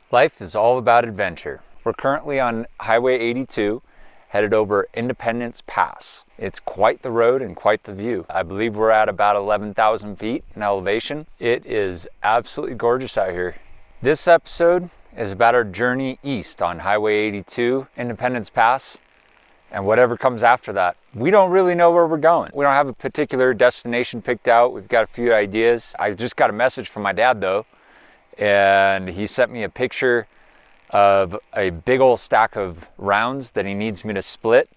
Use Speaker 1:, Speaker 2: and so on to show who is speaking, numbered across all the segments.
Speaker 1: Life is all about adventure. We're currently on Highway 82, headed over Independence Pass. It's quite the road and quite the view. I believe we're at about 11,000 feet in elevation. It is absolutely gorgeous out here. This episode is about our journey east on Highway 82, Independence Pass, and whatever comes after that. We don't really know where we're going. We don't have a particular destination picked out. We've got a few ideas. I just got a message from my dad though, and he sent me a picture of a big old stack of rounds that he needs me to split.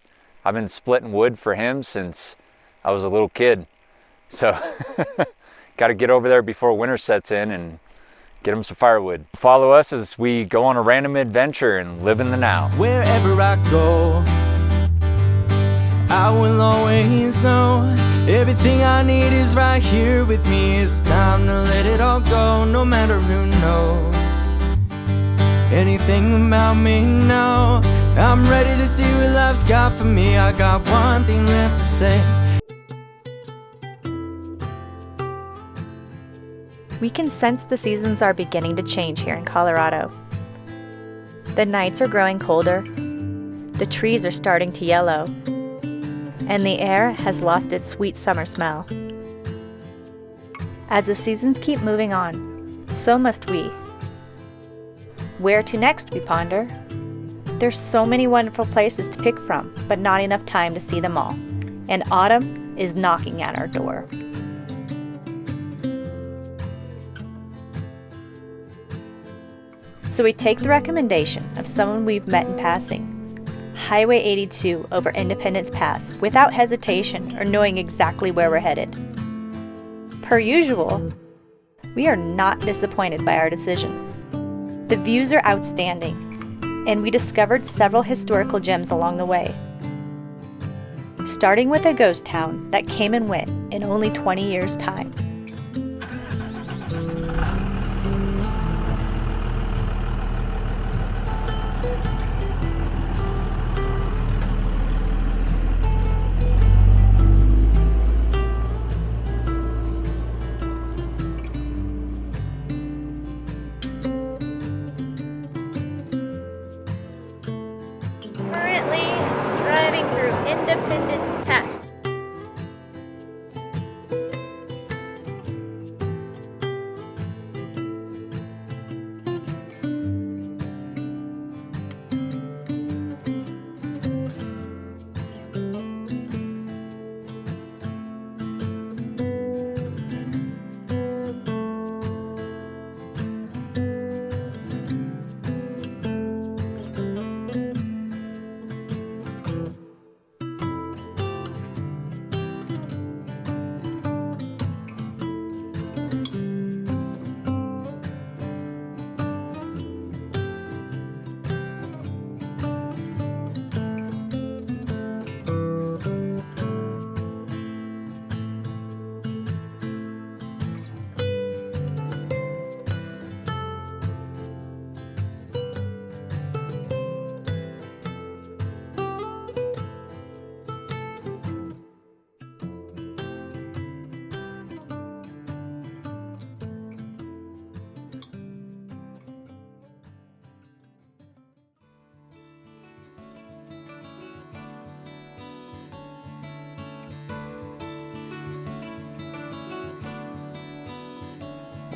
Speaker 1: I've been splitting wood for him since I was a little kid. So got to get over there before winter sets in and get him some firewood. Follow us as we go on a random adventure and live in the now.
Speaker 2: Wherever I go, I will always know everything I need is right here with me. It's time to let it all go, no matter who knows anything about me now. I'm ready to see what life's got for me. I got one thing left to say.
Speaker 3: We can sense the seasons are beginning to change here in Colorado. The nights are growing colder, the trees are starting to yellow, and the air has lost its sweet summer smell. As the seasons keep moving on, so must we. Where to next, we ponder. There's so many wonderful places to pick from, but not enough time to see them all. And autumn is knocking at our door. So we take the recommendation of someone we've met in passing, Highway 82 over Independence Pass, without hesitation or knowing exactly where we're headed. Per usual, we are not disappointed by our decision. The views are outstanding, and we discovered several historical gems along the way. Starting with a ghost town that came and went in only 20 years' time. Driving through Independence Pass.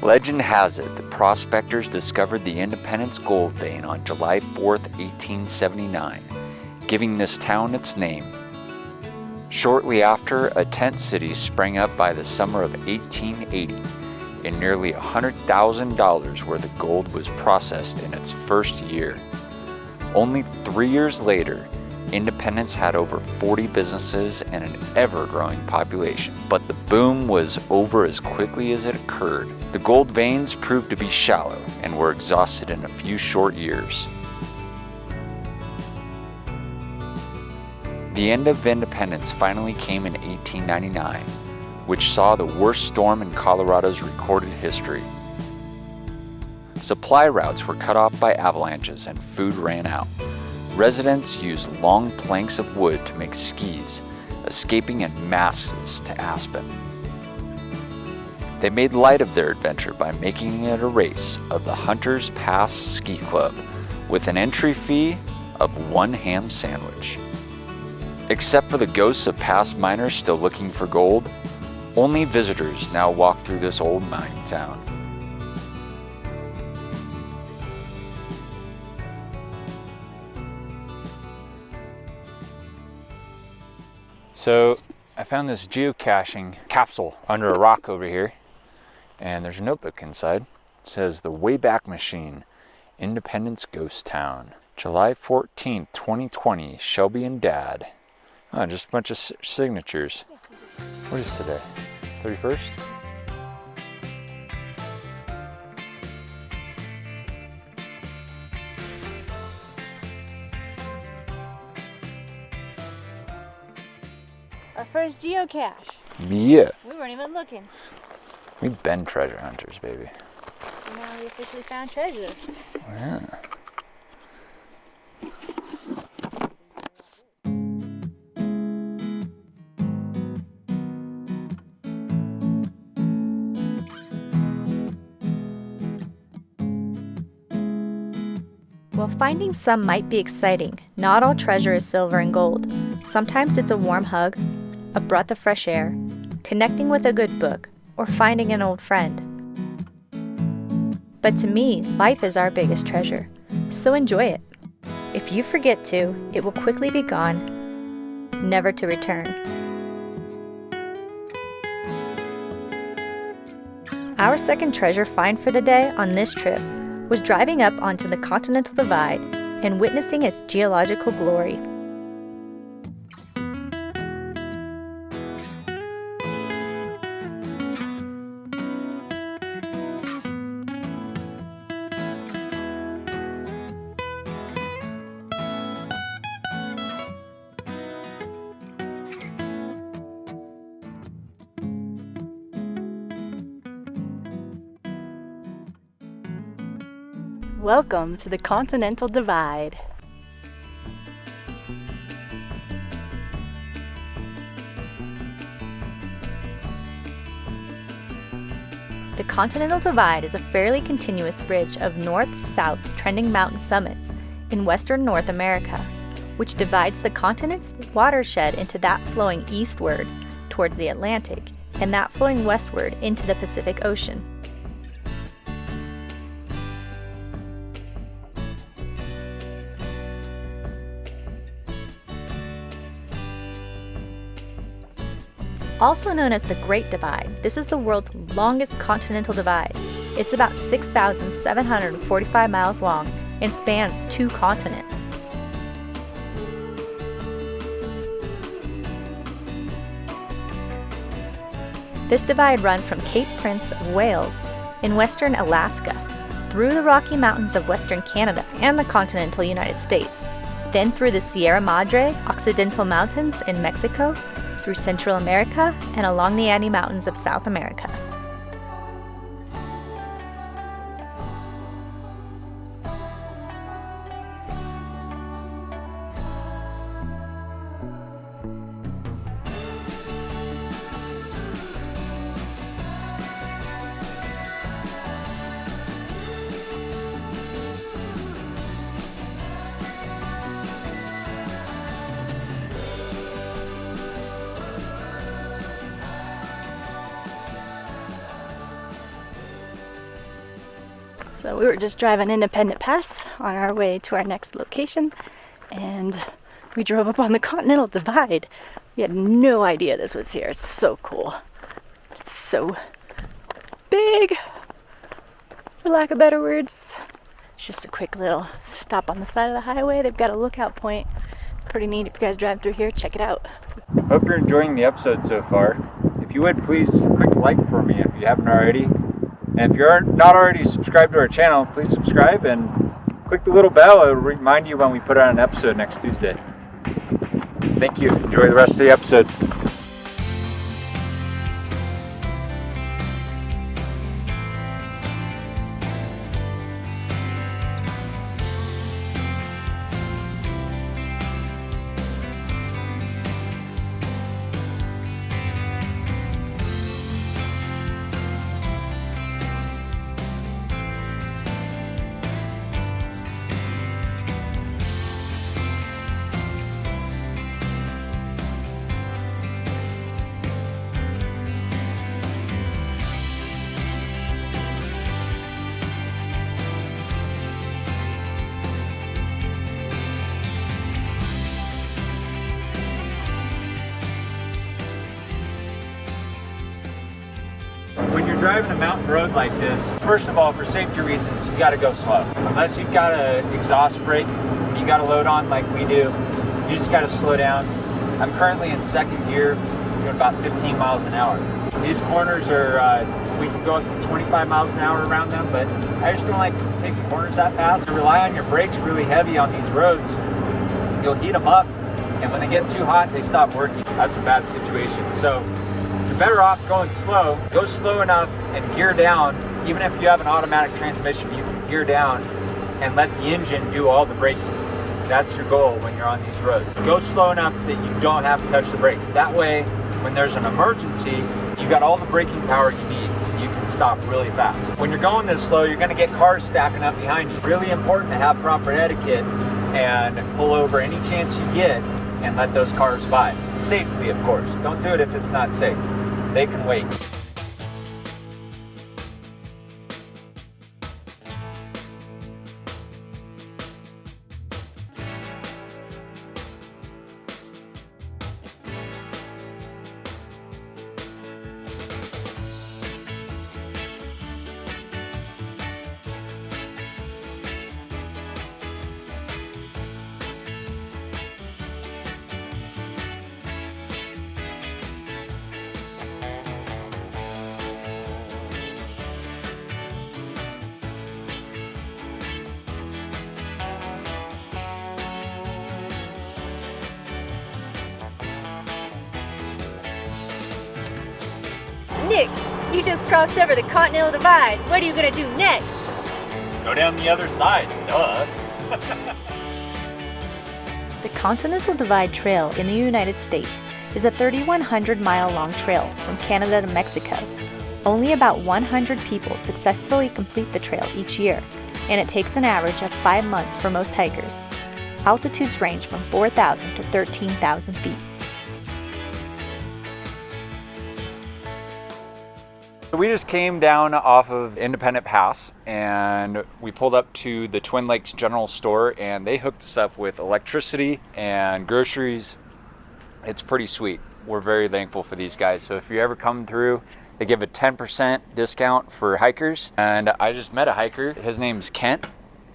Speaker 1: Legend has it that prospectors discovered the Independence gold vein on July 4th, 1879, giving this town its name. Shortly after, a tent city sprang up by the summer of 1880, and nearly $100,000 worth of gold was processed in its first year. Only 3 years later, Independence had over 40 businesses and an ever-growing population, but the boom was over as quickly as it occurred. The gold veins proved to be shallow and were exhausted in a few short years. The end of independence finally came in 1899, which saw the worst storm in Colorado's recorded history. Supply routes were cut off by avalanches and food ran out. Residents used long planks of wood to make skis, escaping in masses to Aspen. They made light of their adventure by making it a race of the Hunters Pass Ski Club with an entry fee of 1 ham sandwich. Except for the ghosts of past miners still looking for gold, only visitors now walk through this old mining town. So I found this geocaching capsule under a rock over here, and there's a notebook inside. It says The Wayback Machine, Independence Ghost Town, July 14th, 2020, Shelby and Dad. Oh, just a bunch of signatures. What is today? 31st?
Speaker 3: Our first geocache.
Speaker 1: Yeah.
Speaker 3: We weren't even looking.
Speaker 1: We've been treasure hunters, baby.
Speaker 3: And now we officially found treasure.
Speaker 1: Yeah.
Speaker 3: While finding some might be exciting, not all treasure is silver and gold. Sometimes it's a warm hug, a breath of fresh air, connecting with a good book, or finding an old friend. But to me, life is our biggest treasure, so enjoy it. If you forget to, it will quickly be gone, never to return. Our second treasure find for the day on this trip was driving up onto the Continental Divide and witnessing its geological glory. Welcome to the Continental Divide. The Continental Divide is a fairly continuous ridge of north-south trending mountain summits in western North America, which divides the continent's watershed into that flowing eastward towards the Atlantic and that flowing westward into the Pacific Ocean. Also known as the Great Divide, this is the world's longest continental divide. It's about 6,745 miles long and spans 2 continents. This divide runs from Cape Prince of Wales in western Alaska through the Rocky Mountains of western Canada and the continental United States, then through the Sierra Madre Occidental Mountains in Mexico, through Central America, and along the Andes Mountains of South America. So we were just driving Independent Pass on our way to our next location, and we drove up on the Continental Divide. We had no idea this was here. It's so cool. It's so big, for lack of better words. It's just a quick little stop on the side of the highway. They've got a lookout point. It's pretty neat. If you guys drive through here, check it out.
Speaker 1: Hope you're enjoying the episode so far. If you would, please click like for me if you haven't already. And if you're not already subscribed to our channel, please subscribe and click the little bell. It'll remind you when we put out an episode next Tuesday. Thank you. Enjoy the rest of the episode. driving a mountain road like this, first of all, for safety reasons, you gotta go slow. Unless you've got an exhaust brake, you got a load on like we do, you just gotta slow down. I'm currently in second gear, doing about 15 miles an hour. These corners are, we can go up to 25 miles an hour around them, but I just don't like taking corners that fast. To rely on your brakes really heavy on these roads, you'll heat them up, and when they get too hot, they stop working. That's a bad situation. So you're better off going slow. Go slow enough and gear down. Even if you have an automatic transmission, you can gear down and let the engine do all the braking. That's your goal when you're on these roads. Go slow enough that you don't have to touch the brakes. That way, when there's an emergency, you got all the braking power you need. You can stop really fast. When you're going this slow, you're gonna get cars stacking up behind you. Really important to have proper etiquette and pull over any chance you get and let those cars by. Safely, of course. Don't do it if it's not safe. They can wait.
Speaker 3: Nick, you just crossed over the Continental Divide. What are you gonna do next?
Speaker 1: Go down the other side, duh.
Speaker 3: The Continental Divide Trail in the United States is a 3,100-mile-long trail from Canada to Mexico. Only about 100 people successfully complete the trail each year, and it takes an average of 5 months for most hikers. Altitudes range from 4,000 to 13,000 feet.
Speaker 1: We just came down off of Independent Pass and we pulled up to the Twin Lakes General Store and they hooked us up with electricity and groceries. It's pretty sweet. We're very thankful for these guys. So if you ever come through, they give a 10% discount for hikers. And I just met a hiker. His name's Kent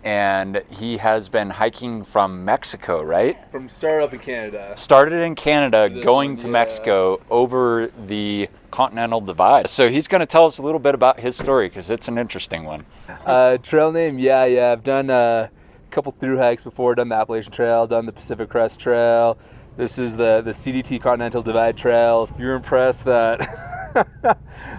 Speaker 1: and he has been hiking from Mexico, right?
Speaker 4: Started up in Canada.
Speaker 1: Started in Canada, going to Mexico over the Continental Divide. So he's going to tell us a little bit about his story because it's an interesting one.
Speaker 4: Trail name, yeah. I've done a couple through hikes before. Done the Appalachian Trail, done the Pacific Crest Trail. This is the CDT Continental Divide Trail. You're impressed that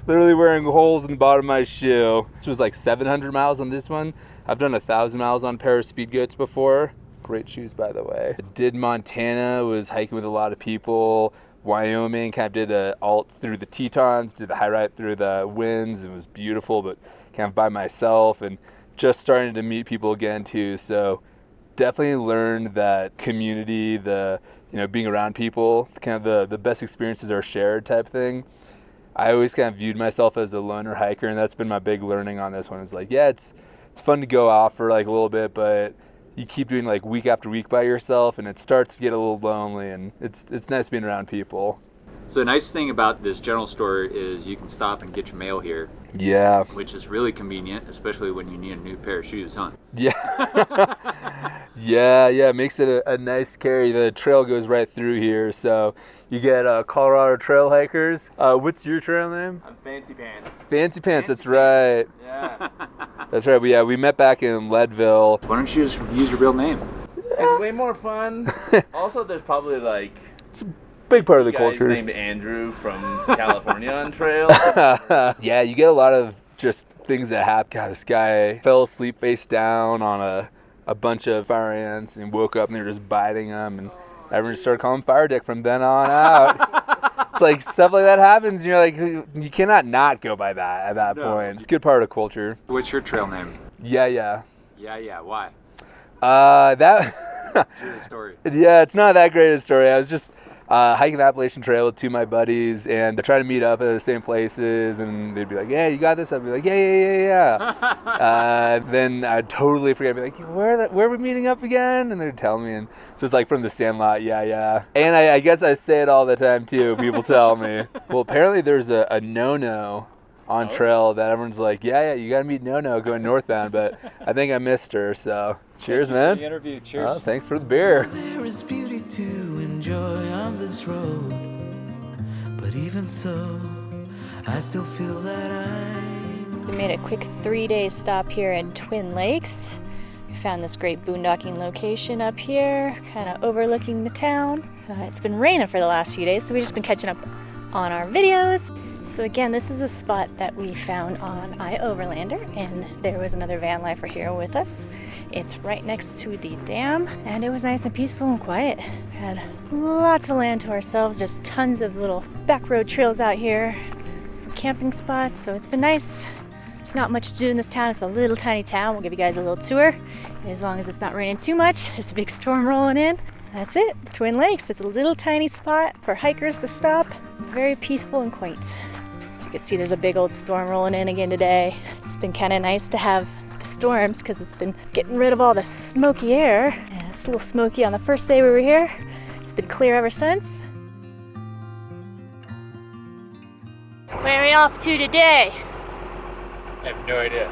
Speaker 4: literally wearing holes in the bottom of my shoe. This was like 700 miles on this one. I've done 1,000 miles on a pair of Speed Goats before. Great shoes, by the way. Did Montana, was hiking with a lot of people. Wyoming, kind of did a alt through the Tetons, did the high ride through the winds. It was beautiful, but kind of by myself and just starting to meet people again too. So definitely learned that community, being around people, kind of the best experiences are shared type thing. I always kind of viewed myself as a loner hiker, and that's been my big learning on this one. It's like, yeah, it's fun to go off for like a little bit, but you keep doing like week after week by yourself and it starts to get a little lonely, and it's nice being around people.
Speaker 1: So the nice thing about this general store is you can stop and get your mail here.
Speaker 4: Yeah.
Speaker 1: Which is really convenient, especially when you need a new pair of shoes, huh?
Speaker 4: Yeah. yeah, makes it a nice carry. The trail goes right through here, so you get Colorado trail hikers. What's your trail name?
Speaker 5: I'm Fancy Pants.
Speaker 4: Fancy Pants, that's right.
Speaker 5: Yeah.
Speaker 4: That's right. We met back in Leadville.
Speaker 1: Why don't you just use your real name?
Speaker 5: It's way more fun. Also, there's probably like
Speaker 4: It's a big part of the
Speaker 5: guys
Speaker 4: culture.
Speaker 5: named Andrew from California on trail.
Speaker 4: Yeah, you get a lot of just things that happen. God, this guy fell asleep face down on a bunch of fire ants and woke up and they were just biting him, and everyone just started calling him Fire Dick from then on out. It's like stuff like that happens, and you're like, you cannot not go by that at that point. It's a good part of culture.
Speaker 1: What's your trail name?
Speaker 4: Yeah.
Speaker 1: Yeah, why?
Speaker 4: That
Speaker 1: Let's hear the story.
Speaker 4: Yeah, it's not that great a story. I was just hiking the Appalachian Trail with two of my buddies and trying to meet up at the same places, and they'd be like, "Yeah, you got this." I'd be like, "Yeah." Then I'd totally forget. I'd be like, "Where are we meeting up again?" And they'd tell me, and so it's like from the Sandlot, yeah. And I guess I say it all the time too. People tell me. Well, apparently there's a no-no on trail that everyone's like, yeah, you gotta meet No going northbound, but I think I missed her. So cheers, man.
Speaker 1: The interview. Cheers.
Speaker 4: Thanks for the beer.
Speaker 2: There is beauty to enjoy on this road, but even so, I still feel that
Speaker 3: We made a quick 3-day stop here in Twin Lakes. We found this great boondocking location up here, kind of overlooking the town. It's been raining for the last few days, so we've just been catching up on our videos. So again, this is a spot that we found on iOverlander, and there was another van lifer here with us. It's right next to the dam, and it was nice and peaceful and quiet. We had lots of land to ourselves. There's tons of little back road trails out here for camping spots, so it's been nice. There's not much to do in this town. It's a little tiny town. We'll give you guys a little tour. As long as it's not raining too much. There's a big storm rolling in. That's it, Twin Lakes. It's a little tiny spot for hikers to stop. Very peaceful and quaint. As you can see, there's a big old storm rolling in again today. It's been kind of nice to have the storms because it's been getting rid of all the smoky air. And it's a little smoky on the first day we were here. It's been clear ever since. Where are we off to today?
Speaker 1: I have no idea.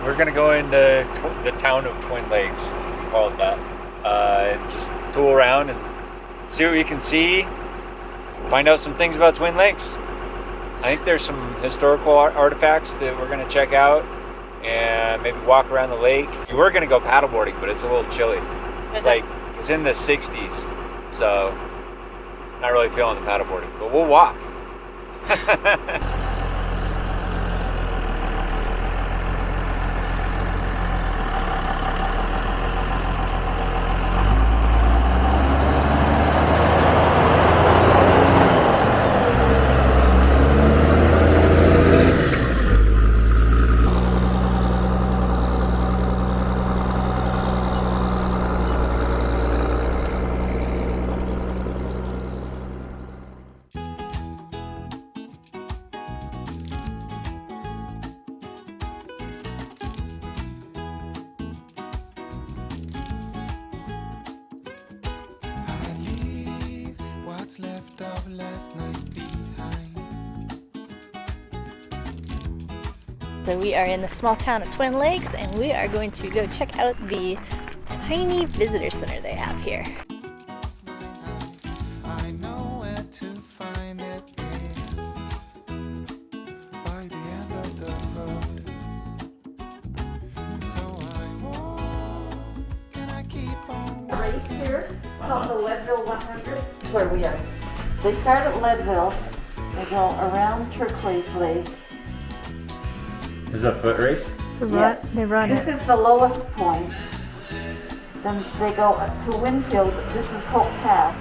Speaker 1: We're gonna go into the town of Twin Lakes, if you can call it that. And just tool around and see what we can see. Find out some things about Twin Lakes. I think there's some historical artifacts that we're gonna check out, and maybe walk around the lake. We're gonna go paddleboarding, but it's a little chilly. It's in the 60s, so not really feeling the paddleboarding, but we'll walk.
Speaker 2: left of last night behind.
Speaker 3: So we are in the small town of Twin Lakes, and we are going to go check out the tiny visitor center they have here.
Speaker 2: I know where to find it is by the end of the road. So I walk and I keep on.
Speaker 6: Race here called the Leadville 100. That's where we are. They start at Leadville, they go around Turquoise Lake.
Speaker 1: Is that a foot race?
Speaker 6: Yes.
Speaker 3: They run
Speaker 6: This is the lowest point. Then they go up to Winfield. This is Hope Pass,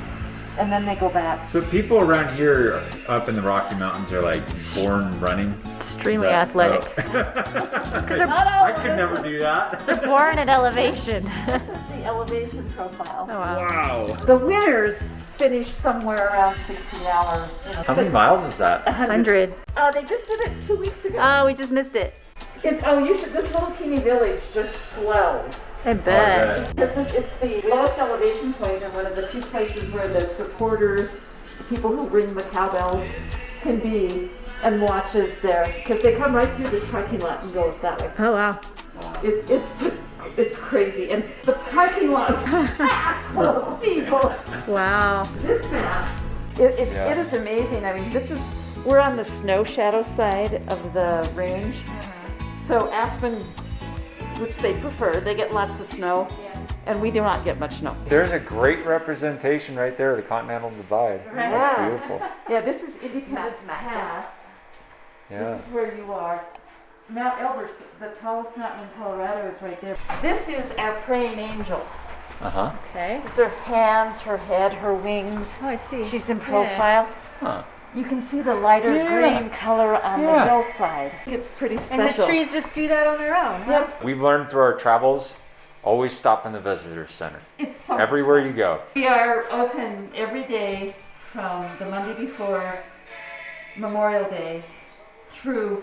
Speaker 6: and then they go back.
Speaker 1: So people around here up in the Rocky Mountains are like born running?
Speaker 3: Extremely athletic.
Speaker 1: I could never do that.
Speaker 3: They're born at elevation.
Speaker 6: This is the elevation profile.
Speaker 3: Oh, wow.
Speaker 1: Wow.
Speaker 6: The winners finish somewhere around 60 hours.
Speaker 1: How many miles is that?
Speaker 3: 100.
Speaker 6: They just did it 2 weeks ago.
Speaker 3: Oh, we just missed it.
Speaker 6: You should. This little teeny village just swells.
Speaker 3: I bet.
Speaker 6: It's the lowest elevation point and one of the few places where the supporters, the people who ring the cowbells, can be and watch us there. Because they come right through this parking lot and go that way.
Speaker 3: Oh, wow.
Speaker 6: It's crazy. And the parking lot is packed full of people.
Speaker 3: Wow.
Speaker 6: This map, it is amazing. I mean, we're on the snow shadow side of the range. So Aspen, which they prefer, they get lots of snow, and we do not get much snow.
Speaker 1: There's a great representation right there of the Continental Divide.
Speaker 6: Yeah.
Speaker 1: That's beautiful.
Speaker 6: Yeah, this is Independence Pass.
Speaker 1: Yeah.
Speaker 6: This is where you are. Mount Elbert, the tallest mountain in Colorado, is right there. This is our praying angel.
Speaker 1: Uh-huh.
Speaker 3: Okay.
Speaker 6: These are hands, her head, her wings.
Speaker 3: Oh, I see.
Speaker 6: She's in profile.
Speaker 1: Huh.
Speaker 6: You can see the lighter green color on the hillside. It's pretty special.
Speaker 3: And the trees just do that on their own, huh?
Speaker 6: Yep.
Speaker 1: We've learned through our travels, always stop in the visitor center.
Speaker 6: It's so
Speaker 1: Everywhere you go.
Speaker 6: We are open every day from the Monday before Memorial Day through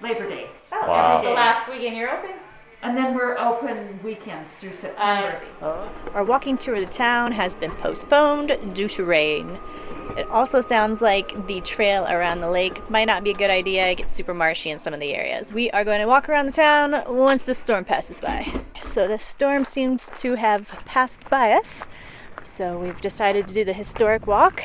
Speaker 6: Labor Day.
Speaker 3: Oh,
Speaker 1: Wow.
Speaker 3: this is the last weekend you're open?
Speaker 6: And then we're open weekends through September.
Speaker 3: Our walking tour of the town has been postponed due to rain. It also sounds like the trail around the lake might not be a good idea. It gets super marshy in some of the areas. We are going to walk around the town once the storm passes by. So the storm seems to have passed by us. So we've decided to do the historic walk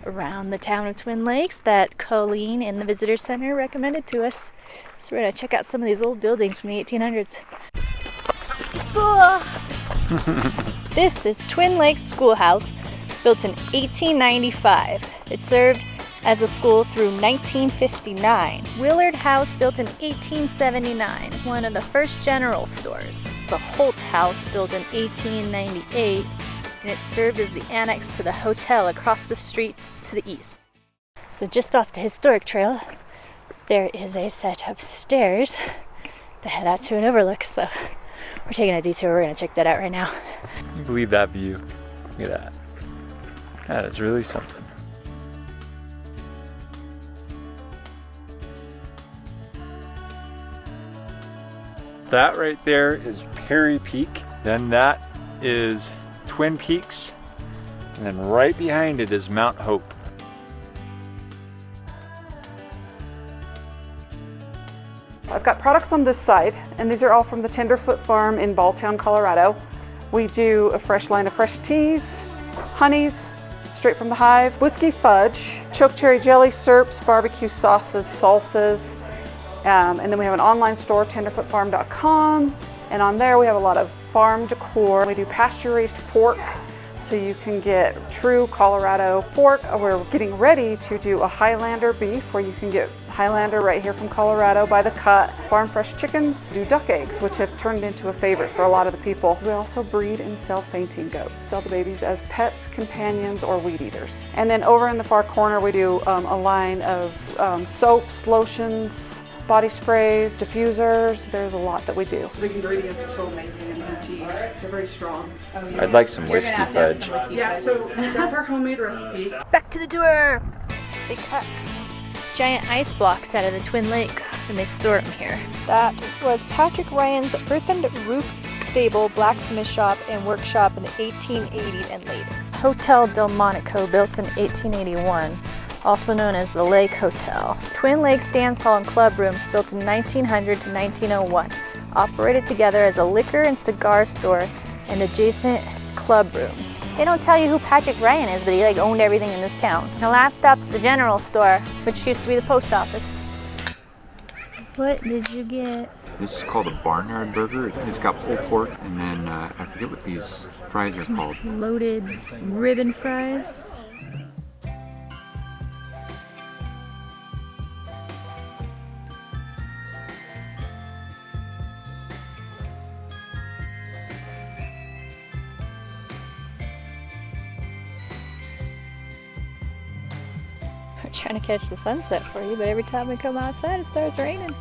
Speaker 3: around the town of Twin Lakes that Colleen in the visitor center recommended to us. So we're going to check out some of these old buildings from the 1800s. School! This is Twin Lakes Schoolhouse, built in 1895. It served as a school through 1959. Willard House, built in 1879, one of the first general stores. The Holt House, built in 1898, and it served as the annex to the hotel across the street to the east. So just off the historic trail, there is a set of stairs that head out to an overlook. So we're taking a detour. We're gonna check that out right now.
Speaker 1: Can you believe that view? Look at that. That is really something. That right there is Perry Peak. Then that is Twin Peaks. And then right behind it is Mount Hope.
Speaker 7: I've got products on this side, and these are all from the Tenderfoot Farm in Balltown, Colorado. We do a fresh line of fresh teas, honeys, straight from the hive, whiskey fudge, choke cherry jelly, syrups, barbecue sauces, salsas, and then we have an online store, tenderfootfarm.com, and on there we have a lot of farm decor. We do pasture-raised pork, so you can get true Colorado pork. We're getting ready to do a Highlander beef, where you can get Highlander right here from Colorado by the cut. Farm fresh chickens, do duck eggs, which have turned into a favorite for a lot of the people. We also breed and sell fainting goats. Sell the babies as pets, companions, or weed eaters. And then over in the far corner, we do a line of soaps, lotions, body sprays, diffusers. There's a lot that we do. The ingredients are so amazing in these teas. They're very strong.
Speaker 1: I'd like some whiskey fudge.
Speaker 7: Yeah, so that's our homemade recipe.
Speaker 3: Back to the tour! They cut giant ice blocks out of the Twin Lakes and they stored them here. That was Patrick Ryan's earthened roof stable, blacksmith shop, and workshop in the 1880s and later. Hotel Delmonico, built in 1881, also known as the Lake Hotel. Twin Lakes Dance Hall and Club Rooms, built in 1900 to 1901, operated together as a liquor and cigar store and adjacent club rooms. They don't tell you who Patrick Ryan is, but he owned everything in this town. The last stop's the general store, which used to be the post office. What did you get?
Speaker 1: This is called a barnyard burger. It's got pulled pork, and then I forget what these fries are called.
Speaker 3: Loaded ribbon fries. We're trying to catch the sunset for you, but every time we come outside it starts raining.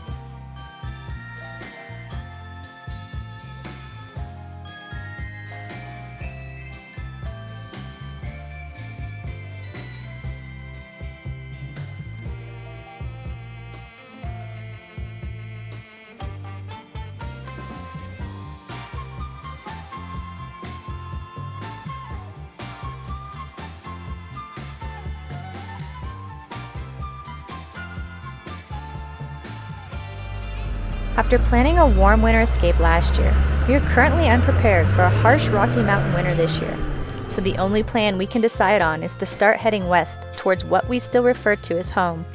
Speaker 3: After planning a warm winter escape last year, we are currently unprepared for a harsh Rocky Mountain winter this year. So the only plan we can decide on is to start heading west towards what we still refer to as home,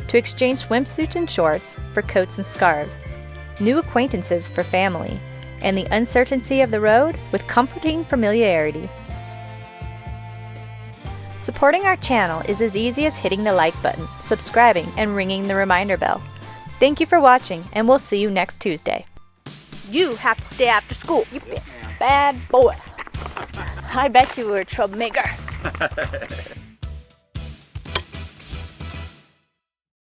Speaker 3: to exchange swimsuits and shorts for coats and scarves, new acquaintances for family, and the uncertainty of the road with comforting familiarity. Supporting our channel is as easy as hitting the like button, subscribing, and ringing the reminder bell. Thank you for watching, and we'll see you next Tuesday. You have to stay after school. You bad boy. I bet you were a troublemaker.